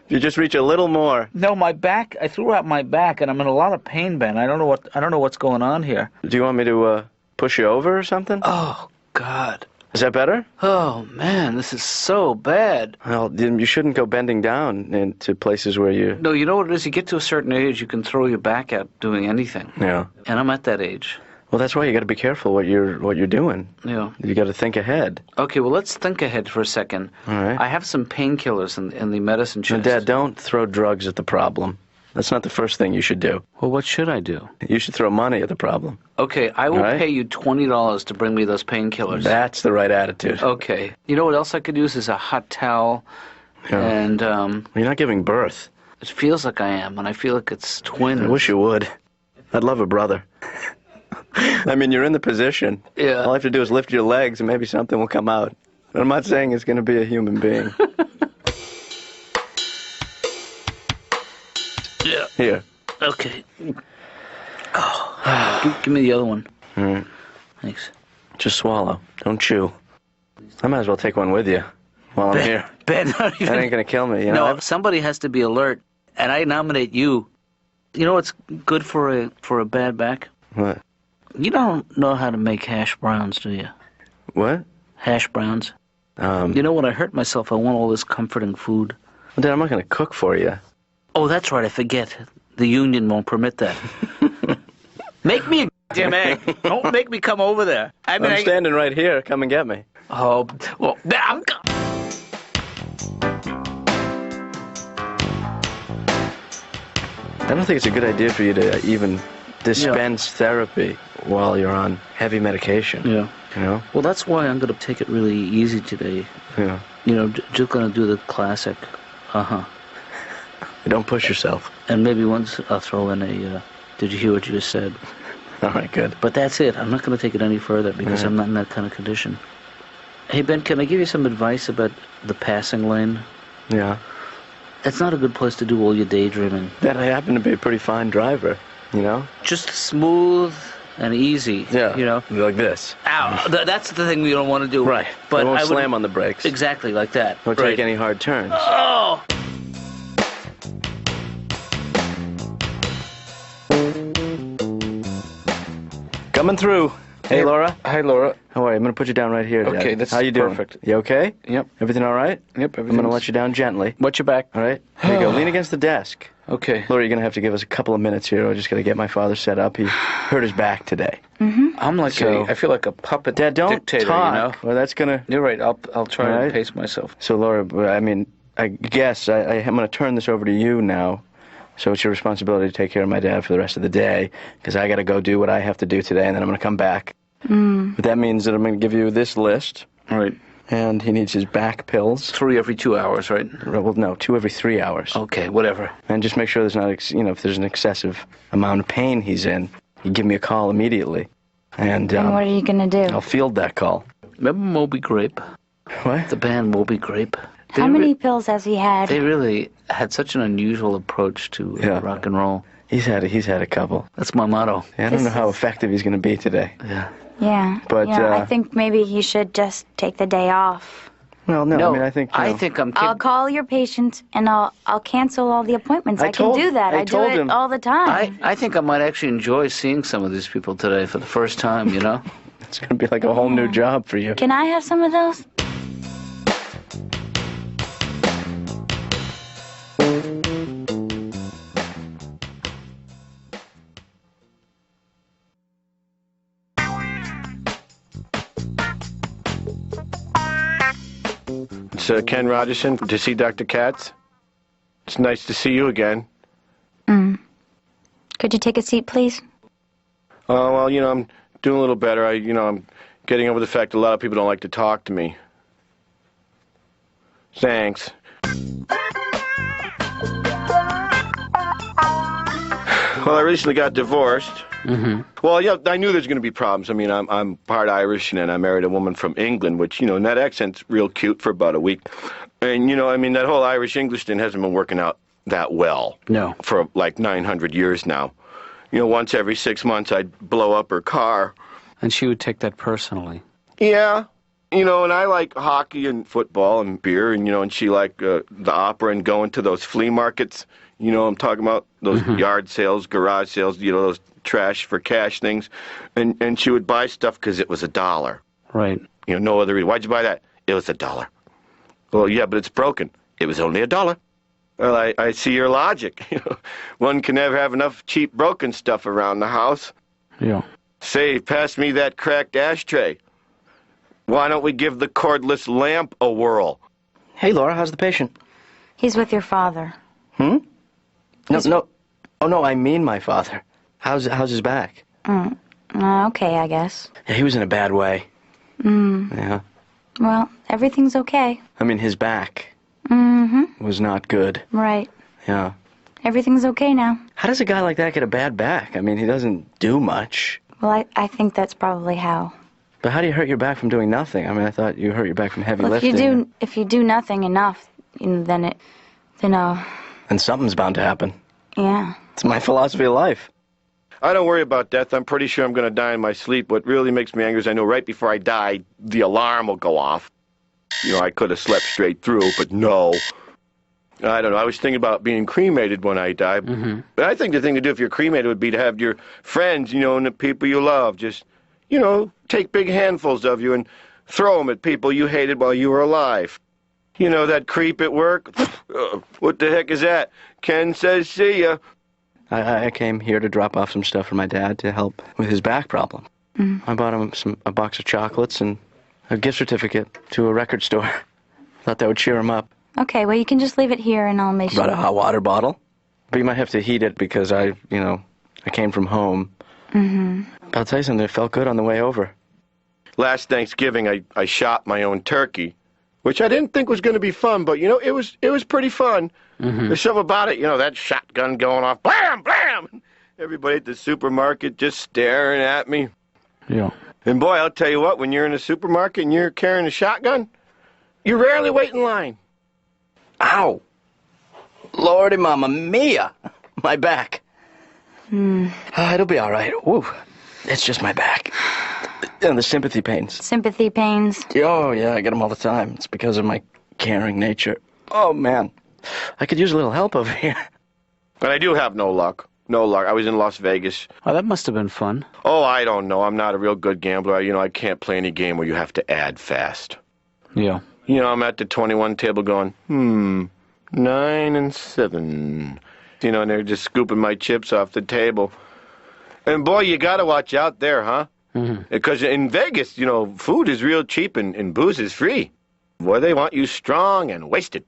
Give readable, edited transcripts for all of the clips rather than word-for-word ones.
You just reach a little more. No, my back. I threw out my back, and I'm in a lot of pain, Ben. I don't know what's going on here. Do you want me to push you over or something? Oh God. Is that better? Oh man, this is so bad. Well, then you shouldn't go bending down into places where you... No, you know what it is? You get to a certain age, you can throw your back out doing anything. Yeah. And I'm at that age. Well, that's why you got to be careful what you're doing. Yeah. You got to think ahead. Okay, well, let's think ahead for a second. All right. I have some painkillers in the medicine chest. Dad, don't throw drugs at the problem. That's not the first thing you should do. Well, what should I do? You should throw money at the problem. Okay, I will pay you $20 to bring me those painkillers. That's the right attitude. Okay. You know what else I could use is a hot towel. Yeah. And, You're not giving birth. It feels like I am, and I feel like it's twins. I wish you would. I'd love a brother. I mean, you're in the position. Yeah. All I have to do is lift your legs and maybe something will come out. But I'm not saying it's going to be a human being. Yeah. Here. Okay. Oh. Give me the other one. All right. Thanks. Just swallow. Don't chew. I might as well take one with you while I'm here. Ben, That ain't going to kill me. You know? No, somebody has to be alert, and I nominate you. You know what's good for a bad back? What? You don't know how to make hash browns, do you? What? Hash browns. You know, when I hurt myself, I want all this comforting food. Well, Dad, I'm not going to cook for you. Oh, that's right, I forget. The union won't permit that. Make me a damn egg. Don't make me come over there. I mean, I'm standing right here. Come and get me. Oh, well, I'm... I don't think it's a good idea for you to even dispense therapy while you're on heavy medication. Yeah. You know? Well, that's why I'm going to take it really easy today. Yeah. You know, just going to do the classic. Don't push yourself. And maybe once I'll throw in a, did you hear what you just said? All right, good. But that's it. I'm not going to take it any further because I'm not in that kind of condition. Hey, Ben, can I give you some advice about the passing lane? Yeah. It's not a good place to do all your daydreaming. Dad, I happen to be a pretty fine driver, you know? Just smooth and easy. Yeah. You know? Like this. Ow! That's the thing we don't want to do. Right. But I won't I would slam on the brakes. Exactly like that. Don't take any hard turns. Oh! Coming through. Hey, Laura. Hi, Laura. How are you? I'm going to put you down right here, Dad. Okay, that's How you doing? perfect. You okay? Yep. Everything all right? Yep, I'm going to let you down gently. Watch your back. All right? Here you go. Lean against the desk. Okay. Laura, you're going to have to give us a couple of minutes here. I just got to get my father set up. He hurt his back today. I'm like I feel like a puppet Dad, don't dictator, talk. you know? Well, that's going to... You're right. I'll try All right. to pace myself. So, Laura, I mean, I guess I'm going to turn this over to you now. So it's your responsibility to take care of my dad for the rest of the day, because I got to go do what I have to do today, and then I'm going to come back. But that means that I'm going to give you this list. All right. And he needs his back pills. 3 every 2 hours, right? Well, no, 2 every 3 hours. Okay, whatever. And just make sure there's not, if there's an excessive amount of pain he's in, you give me a call immediately. And what are you going to do? I'll field that call. Remember Moby Grape? What? The band Moby Grape? How many pills has he had? They really had such an unusual approach to rock and roll. He's had a couple. That's my motto. Yeah, I don't know how effective he's going to be today. Yeah. Yeah. But I think maybe he should just take the day off. Well, no, I mean, I think I'm kidding. I'll call your patient and I'll cancel all the appointments. I can do that. I do it all the time. I think I might actually enjoy seeing some of these people today for the first time, you know? It's going to be like a whole new job for you. Can I have some of those? It's Ken Rogerson to see Dr. Katz. It's nice to see you again. Could you take a seat, please? Oh, well, I'm doing a little better. I'm getting over the fact that a lot of people don't like to talk to me. Thanks. Well, I recently got divorced. Well, yeah, I knew there's going to be problems. I mean, I'm part Irish, and I married a woman from England, which, and that accent's real cute for about a week. And, that whole Irish-English thing hasn't been working out that well. No. For like 900 years now. Once every 6 months I'd blow up her car. And she would take that personally. Yeah. And I like hockey and football and beer, and she liked the opera and going to those flea markets. I'm talking about those yard sales, garage sales, those trash for cash things. And she would buy stuff because it was $1. Right. No other reason. Why'd you buy that? It was $1. Well, yeah, but it's broken. It was only $1. Well, I see your logic. One can never have enough cheap broken stuff around the house. Yeah. Say, pass me that cracked ashtray. Why don't we give the cordless lamp a whirl? Hey, Laura, how's the patient? He's with your father. No. Oh, no, I mean my father. How's his back? Okay, I guess. Yeah, he was in a bad way. Yeah. Well, everything's okay. I mean, his back was not good. Right. Yeah. Everything's okay now. How does a guy like that get a bad back? I mean, he doesn't do much. Well, I think that's probably how. But how do you hurt your back from doing nothing? I mean, I thought you hurt your back from heavy lifting. If you do nothing enough, then something's bound to happen. Yeah. It's my philosophy of life. I don't worry about death. I'm pretty sure I'm going to die in my sleep. What really makes me angry is I know right before I die, the alarm will go off. I could have slept straight through, but no. I don't know. I was thinking about being cremated when I die. But I think the thing to do if you're cremated would be to have your friends, and the people you love just, take big handfuls of you and throw them at people you hated while you were alive. That creep at work? What the heck is that? Ken says see ya. I came here to drop off some stuff for my dad to help with his back problem. I bought him a box of chocolates and a gift certificate to a record store. Thought that would cheer him up. Okay, well, you can just leave it here and I'll make sure. Brought a hot water bottle. But you might have to heat it because I came from home. But I'll tell you something, it felt good on the way over. Last Thanksgiving, I shot my own turkey, which I didn't think was going to be fun, but, it was pretty fun. There's something about it, that shotgun going off, blam, blam! Everybody at the supermarket just staring at me. Yeah. And boy, I'll tell you what, when you're in a supermarket and you're carrying a shotgun, you rarely wait in line. Ow! Lordy Mamma Mia! My back. It'll be all right. Ooh, it's just my back. And the sympathy pains. Sympathy pains? Oh, yeah, I get them all the time. It's because of my caring nature. Oh, man. I could use a little help over here. But I do have no luck. No luck. I was in Las Vegas. Oh, that must have been fun. Oh, I don't know. I'm not a real good gambler. I can't play any game where you have to add fast. Yeah. I'm at the 21 table going, 9 and 7. And they're just scooping my chips off the table. And boy, you got to watch out there, huh? Because in Vegas, food is real cheap and booze is free. Boy, they want you strong and wasted.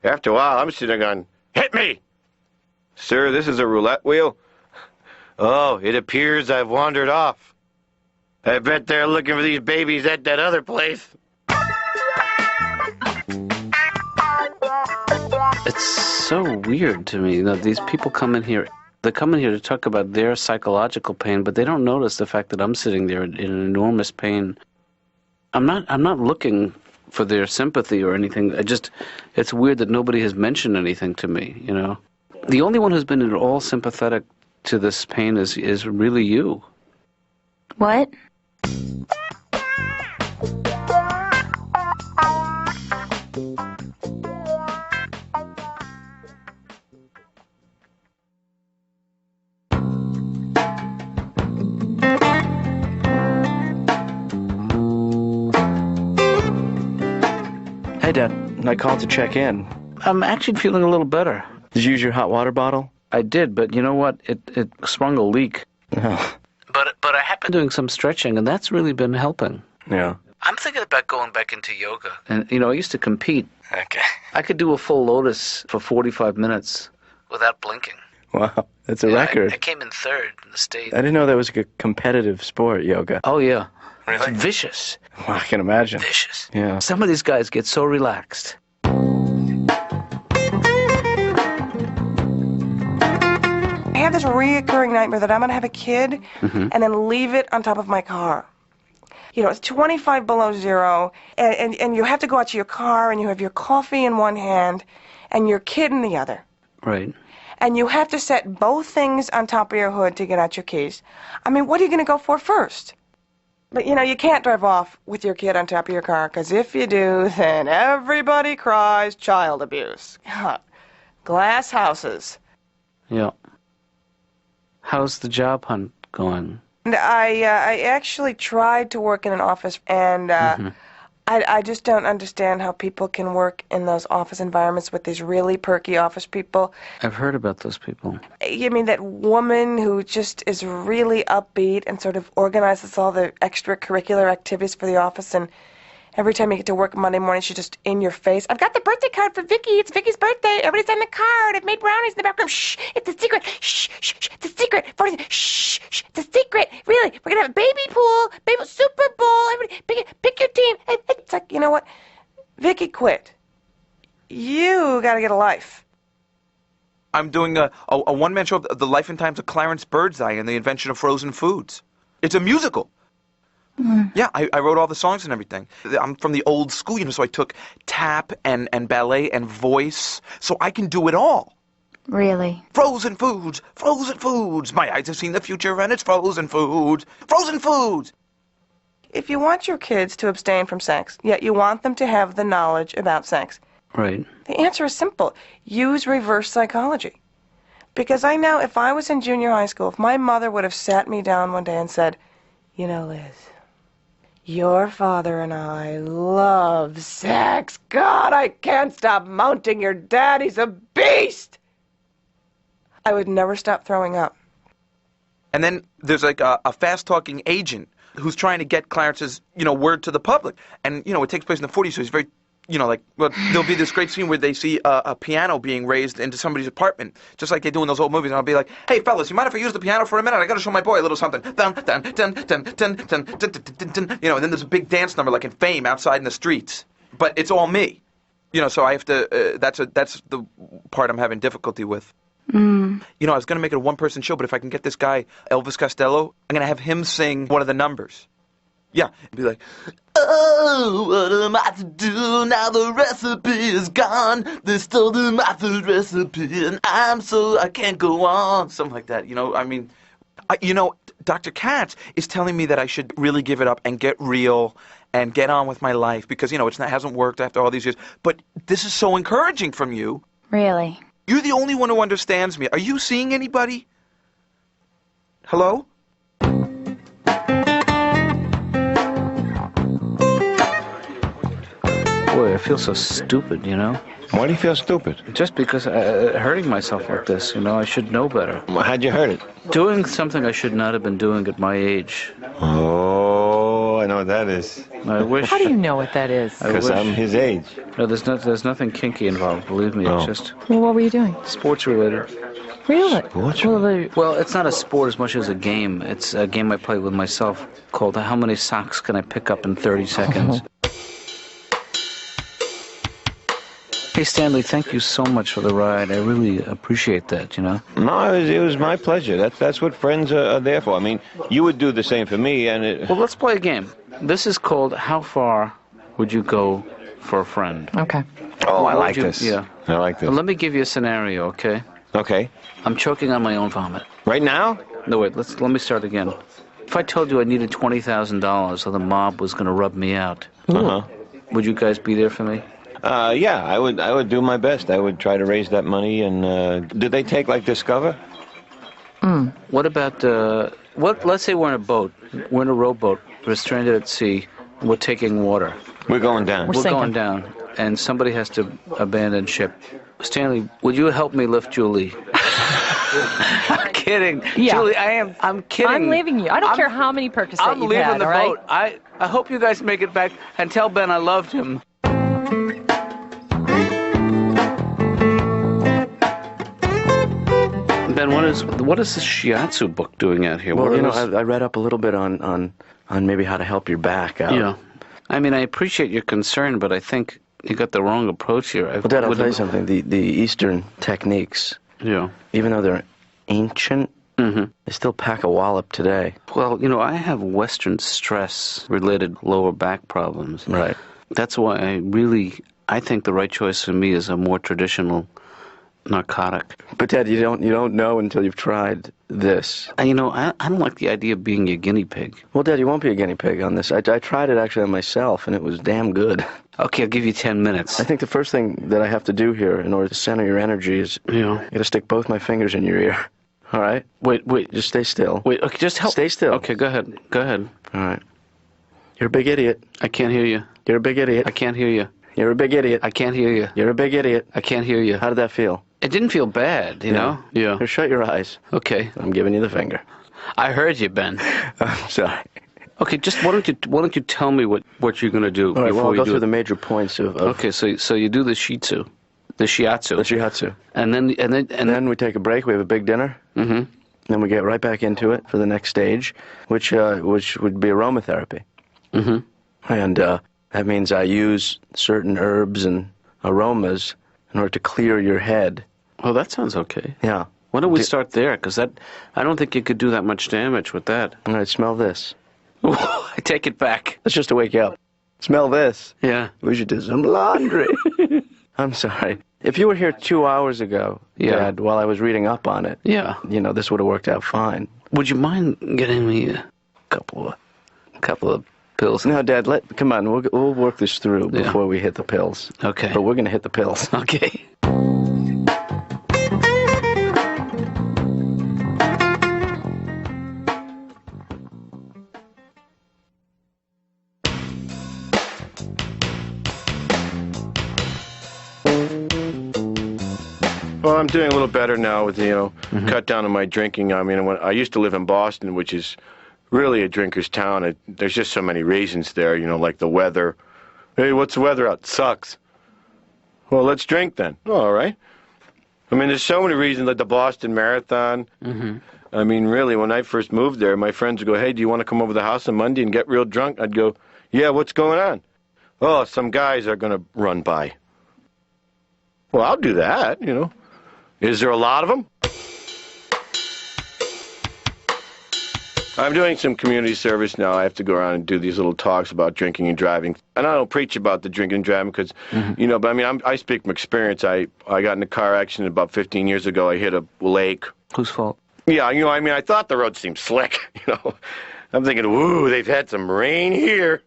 After a while, I'm sitting there going, hit me! Sir, this is a roulette wheel. Oh, it appears I've wandered off. I bet they're looking for these babies at that other place. It's so weird to me that these people come in here. They come in here to talk about their psychological pain, but they don't notice the fact that I'm sitting there in enormous pain. I'm not looking for their sympathy or anything. It's weird that nobody has mentioned anything to me, The only one who's been at all sympathetic to this pain is really you. What? Hey, Dad. I called to check in. I'm actually feeling a little better. Did you use your hot water bottle? I did, but you know what? It sprung a leak. Oh. But I have been doing some stretching, and that's really been helping. Yeah. I'm thinking about going back into yoga. And, I used to compete. Okay. I could do a full lotus for 45 minutes without blinking. Wow, that's a record. I came in third in the state. I didn't know that was a competitive sport, yoga. Oh, yeah. Really? It's vicious. Well, I can imagine. Vicious. Yeah. Some of these guys get so relaxed. I have this reoccurring nightmare that I'm going to have a kid and then leave it on top of my car. It's 25 below zero, and you have to go out to your car, and you have your coffee in one hand and your kid in the other. Right. And you have to set both things on top of your hood to get out your keys. I mean, what are you going to go for first? But, you can't drive off with your kid on top of your car, because if you do, then everybody cries child abuse. Glass houses. Yeah. How's the job hunt going? I actually tried to work in an office, and I just don't understand how people can work in those office environments with these really perky office people. I've heard about those people. You mean that woman who just is really upbeat and sort of organizes all the extracurricular activities for the office, and every time you get to work Monday morning, she's just in your face. I've got the birthday card for Vicky. It's Vicky's birthday. Everybody sign the card. I've made brownies in the background. Shh, it's a secret. Shh, shh, shh, it's a secret. Shh, shh, it's a secret. Really, we're going to have a baby pool, baby Super Bowl. Everybody, pick your team. It's like, you know what? Vicky quit. You got to get a life. I'm doing a one-man show of the life and times of Clarence Birdseye and the invention of frozen foods. It's a musical. Yeah, I wrote all the songs and everything. I'm from the old school, so I took tap and ballet and voice, so I can do it all. Really? Frozen foods, frozen foods. My eyes have seen the future and it's frozen foods. Frozen foods! If you want your kids to abstain from sex, yet you want them to have the knowledge about sex, right, the answer is simple. Use reverse psychology. Because I know if I was in junior high school, if my mother would have sat me down one day and said, Liz, your father and I love sex. God, I can't stop mounting your dad. He's a beast. I would never stop throwing up. And then there's like a fast-talking agent who's trying to get Clarence's, word to the public. And, it takes place in the 40s, so he's very, there'll be this great scene where they see a piano being raised into somebody's apartment, just like they do in those old movies. And I'll be like, hey, fellas, you mind if I use the piano for a minute? I got to show my boy a little something. Dun, dun, dun, dun, dun, dun, dun, dun, dun. And then there's a big dance number like in Fame outside in the streets. But it's all me. So I have to, that's the part I'm having difficulty with. I was going to make it a one-person show, but if I can get this guy, Elvis Costello, I'm going to have him sing one of the numbers. Yeah, and be like, oh, what am I to do now the recipe is gone? They stole my food recipe and I can't go on. Something like that, Dr. Katz is telling me that I should really give it up and get real and get on with my life because, it hasn't worked after all these years. But this is so encouraging from you. Really? You're the only one who understands me. Are you seeing anybody? Hello? Boy, I feel so stupid, Why do you feel stupid? Just because hurting myself like this, I should know better. How'd you hurt it? Doing something I should not have been doing at my age. Oh, I know what that is. I wish. How do you know what that is? Because I'm his age. No, there's nothing kinky involved, believe me. It's just Well, what were you doing? sports related. Really? Sports? Well, it's not a sport as much as a game. It's a game I play with myself called How Many Socks Can I Pick Up in 30 Seconds? Hey, Stanley, thank you so much for the ride. I really appreciate that, No, it was my pleasure. That's what friends are there for. I mean, you would do the same for me, and Well, let's play a game. This is called How Far Would You Go for a Friend? Okay. Oh, I like this. Yeah. I like this. Well, let me give you a scenario, okay? Okay. I'm choking on my own vomit. Right now? No, wait, let me start again. If I told you I needed $20,000 so the mob was going to rub me out, would you guys be there for me? Yeah, I would do my best. I would try to raise that money. And did they take like Discover? What about let's say we're in a boat. We're in a rowboat. We're stranded at sea. We're taking water. We're going down. We're going down, and somebody has to abandon ship. Stanley, would you help me lift Julie? I'm kidding. Yeah. Julie, I'm kidding. I'm leaving you. I don't care how many Percocets I'm you've leaving had, the all right? boat. I hope you guys make it back and tell Ben I loved him. Ben, what is this shiatsu book doing out here? Well, I read up a little bit on maybe how to help your back out. Yeah. I mean, I appreciate your concern, but I think you got the wrong approach here. Well, Dad, I'll tell you something. The Eastern techniques, even though they're ancient, they still pack a wallop today. Well, I have Western stress-related lower back problems. Right. That's why I think the right choice for me is a more traditional narcotic. But Dad, you don't know until you've tried this. And I don't like the idea of being a guinea pig. Well, Dad, you won't be a guinea pig on this. I tried it actually on myself, and it was damn good. Okay, I'll give you 10 minutes. I think the first thing that I have to do here in order to center your energy is you got to stick both my fingers in your ear. All right? Wait. Just stay still. Wait, okay, just help. Stay still. Okay, go ahead. All right. You're a big idiot. I can't hear you. You're a big idiot. I can't hear you. You're a big idiot. I can't hear you. You're a big idiot. I can't hear you. How did that feel? It didn't feel bad, you know? Yeah. Here, shut your eyes. Okay. I'm giving you the finger. I heard you, Ben. I'm sorry. Okay, just why don't you tell me what you're going to do All right, before well, I'll you go do through it. the major points of Okay, so you do the shiatsu. The shiatsu. And then we take a break. We have a big dinner. Mm-hmm. Then we get right back into it for the next stage, which would be aromatherapy. Mm-hmm. And that means I use certain herbs and aromas in order to clear your head. Oh, that sounds okay. Yeah. Why don't we start there? Because I don't think you could do that much damage with that. All right, smell this. I take it back. That's just to wake you up. Smell this. Yeah. We should do some laundry. I'm sorry. If you were here 2 hours ago, Dad, while I was reading up on it, this would have worked out fine. Would you mind getting me a couple of pills? No, Dad, come on. We'll work this through before we hit the pills. Okay. But we're going to hit the pills. Okay. Well, I'm doing a little better now with the, cut down on my drinking. I mean, when I used to live in Boston, which is really a drinker's town. There's just so many reasons there, like the weather. Hey, what's the weather out? Sucks. Well, let's drink then. Oh, all right. I mean, there's so many reasons, like the Boston Marathon. Mm-hmm. I mean, really, when I first moved there, my friends would go, hey, do you want to come over to the house on Monday and get real drunk? I'd go, yeah, what's going on? Oh, some guys are going to run by. Well, I'll do that, Is there a lot of them? I'm doing some community service now. I have to go around and do these little talks about drinking and driving. And I don't preach about the drinking and driving because, but I mean, I speak from experience. I got in a car accident about 15 years ago. I hit a lake. Whose fault? Yeah, I mean, I thought the road seemed slick, I'm thinking, woo, they've had some rain here.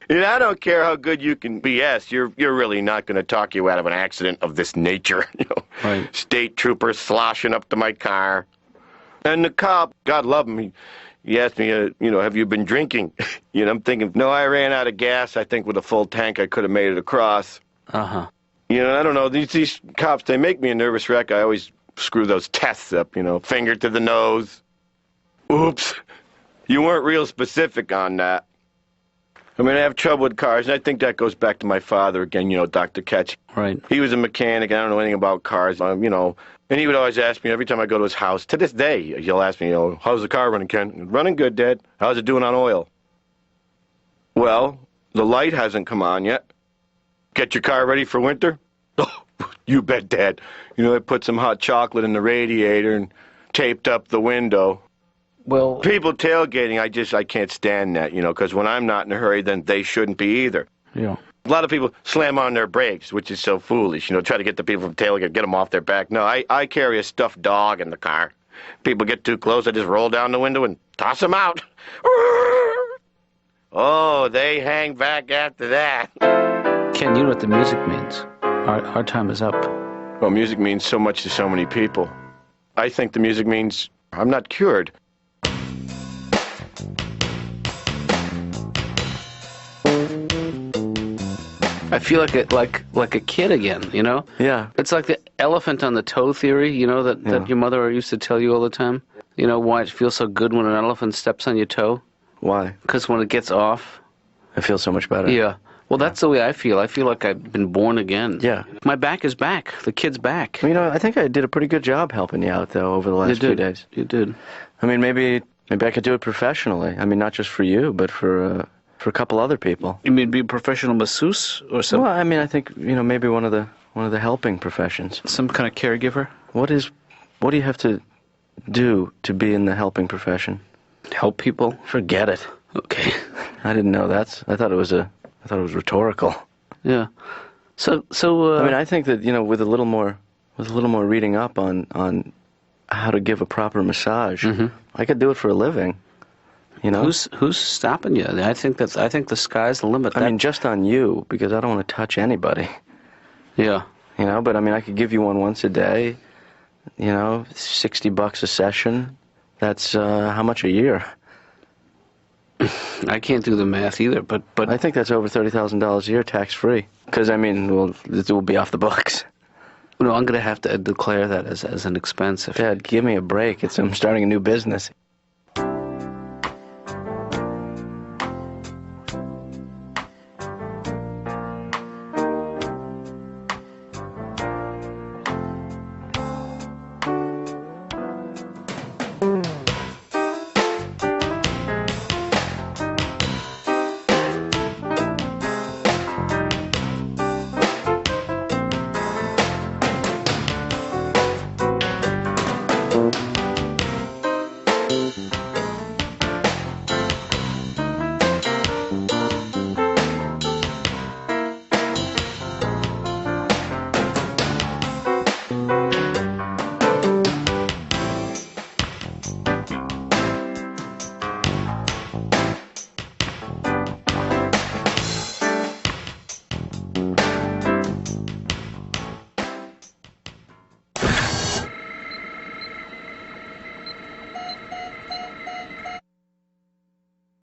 I don't care how good you can BS. You're really not going to talk you out of an accident of this nature. Right. State troopers sloshing up to my car. And the cop, God love him, he asked me, have you been drinking? I'm thinking, no, I ran out of gas. I think with a full tank I could have made it across. Uh-huh. I don't know. These cops, they make me a nervous wreck. I always screw those tests up, finger to the nose. Oops. You weren't real specific on that. I mean, I have trouble with cars, and I think that goes back to my father again, Dr. Katz. Right. He was a mechanic, and I don't know anything about cars, and he would always ask me every time I go to his house. To this day, he'll ask me, how's the car running, Ken? Running good, Dad. How's it doing on oil? Well, the light hasn't come on yet. Get your car ready for winter? Oh, you bet, Dad. I put some hot chocolate in the radiator and taped up the window. Well, people tailgating, I can't stand that, because when I'm not in a hurry, then they shouldn't be either. Yeah. A lot of people slam on their brakes, which is so foolish, try to get the people from tailgate, get them off their back. No, I carry a stuffed dog in the car. People get too close, I just roll down the window and toss them out. Oh, they hang back after that. Ken, you know what the music means. Our time is up. Well, music means so much to so many people. I think the music means I'm not cured. I feel like a kid again, Yeah. It's like the elephant on the toe theory, that your mother used to tell you all the time. Why it feels so good when an elephant steps on your toe? Why? Because when it gets off, I feel so much better. Yeah. Well, that's the way I feel. I feel like I've been born again. Yeah. My back is back. The kid's back. I think I did a pretty good job helping you out, though, over the last few days. You did. I mean, maybe I could do it professionally. I mean, not just for you, but for a couple other people. You mean be a professional masseuse or something? Well, I mean, I think, maybe one of the helping professions. Some kind of caregiver? What do you have to do to be in the helping profession? Help people? Forget it. Okay. I didn't know that. I thought it was rhetorical. Yeah. So I mean, I think that, with a little more with a little more reading up on how to give a proper massage, I could do it for a living. You know, who's stopping you? I think the sky's the limit. I mean, just on you, because I don't want to touch anybody. Yeah. You know, but I mean, I could give you one once a day. You know, $60 a session. That's how much a year? I can't do the math either, but I think that's over $30,000 a year, tax free. Because I mean, well, it will be off the books. No, I'm going to have to declare that as an expense. Dad, give me a break. I'm starting a new business.